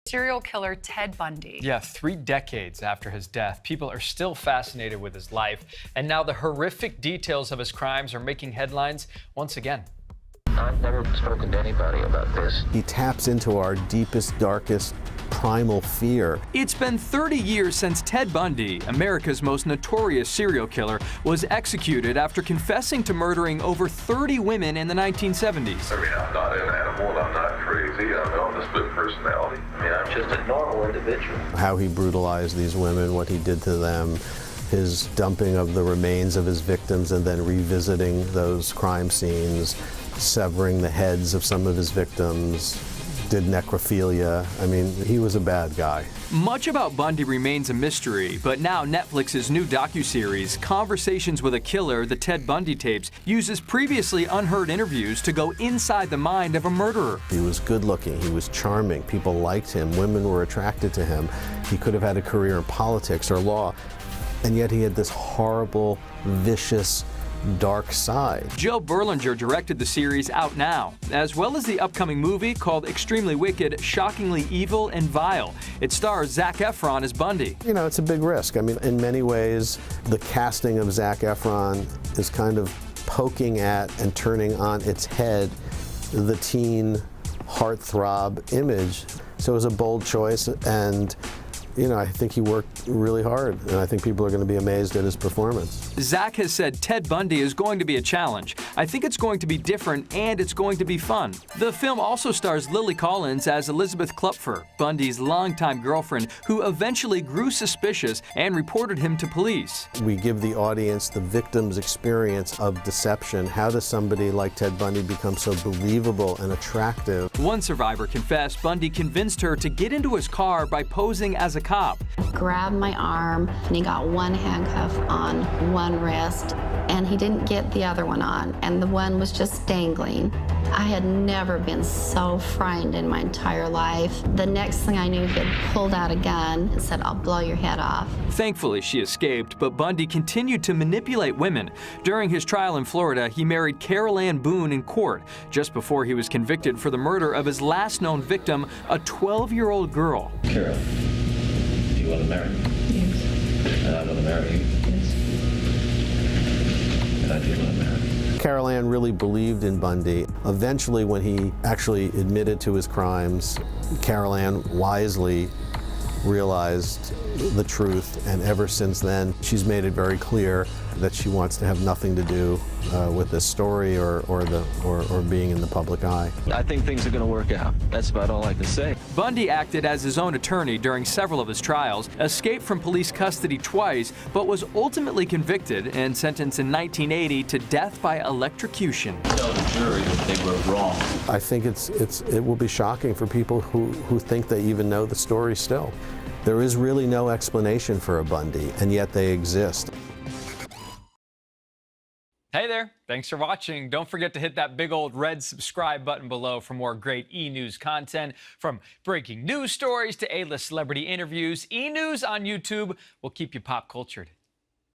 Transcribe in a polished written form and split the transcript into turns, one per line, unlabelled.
Serial killer Ted Bundy.
Yeah, 3 decades after his death, people are still fascinated with his life. And now the horrific details of his crimes are making headlines once again.
I've never spoken to anybody about this.
He taps into our deepest, darkest, primal fear.
It's been 30 years since Ted Bundy, America's most notorious serial killer, was executed after confessing to murdering over 30 women in the 1970s.
I mean, I'm not an animal and I'm not crazy. I'm a split personality.
I mean, I'm just a normal individual.
How he brutalized these women, what he did to them, his dumping of the remains of his victims and then revisiting those crime scenes, severing the heads of some of his victims, did necrophilia. I mean, he was a bad guy.
Much about Bundy remains a mystery, but now Netflix's new docuseries, Conversations with a Killer, The Ted Bundy Tapes, uses previously unheard interviews to go inside the mind of a murderer.
He was good looking, he was charming, people liked him, women were attracted to him. He could have had a career in politics or law, and yet he had this horrible, vicious, dark side.
Joe Berlinger directed the series Out Now, as well as the upcoming movie called Extremely Wicked, Shockingly Evil and Vile. It stars Zac Efron as Bundy.
You know, it's a big risk. I mean, in many ways, the casting of Zac Efron is kind of poking at and turning on its head the teen heartthrob image. So it was a bold choice, and you know, I think he worked really hard, and I think people are going to be amazed at his performance.
Zac has said Ted Bundy is going to be a challenge. I think it's going to be different, and it's going to be fun. The film also stars Lily Collins as Elizabeth Kloepfer, Bundy's longtime girlfriend, who eventually grew suspicious and reported him to police.
We give the audience the victim's experience of deception. How does somebody like Ted Bundy become so believable and attractive?
One survivor confessed Bundy convinced her to get into his car by posing as a cop.
Grabbed my arm, and he got one handcuff on one wrist, and he didn't get the other one on, and the one was just dangling. I had never been so frightened in my entire life. The next thing I knew, he had pulled out a gun and said, "I'll blow your head off."
Thankfully, she escaped, but Bundy continued to manipulate women. During his trial in Florida, he married Carol Ann Boone in court, just before he was convicted for the murder of his last known victim, a 12-year-old girl.
Carol, do you want to marry me? Yes. And I want to marry you? Yes. And I do want to marry you.
Carol Ann really believed in Bundy. Eventually, when he actually admitted to his crimes, Carol Ann wisely realized the truth, and ever since then, she's made it very clear that she wants to have nothing to do with this story or being in the public eye.
I think things are going to work out. That's about all I can say.
Bundy acted as his own attorney during several of his trials, escaped from police custody twice, but was ultimately convicted and sentenced in 1980 to death by electrocution.
Tell the jury that they were wrong.
I think it will be shocking for people who think they even know the story still. There is really no explanation for a Bundy, and yet they exist.
Hey there, thanks for watching. Don't forget to hit that big old red subscribe button below for more great E-News content. From breaking news stories to A-list celebrity interviews, E-News on YouTube will keep you pop cultured.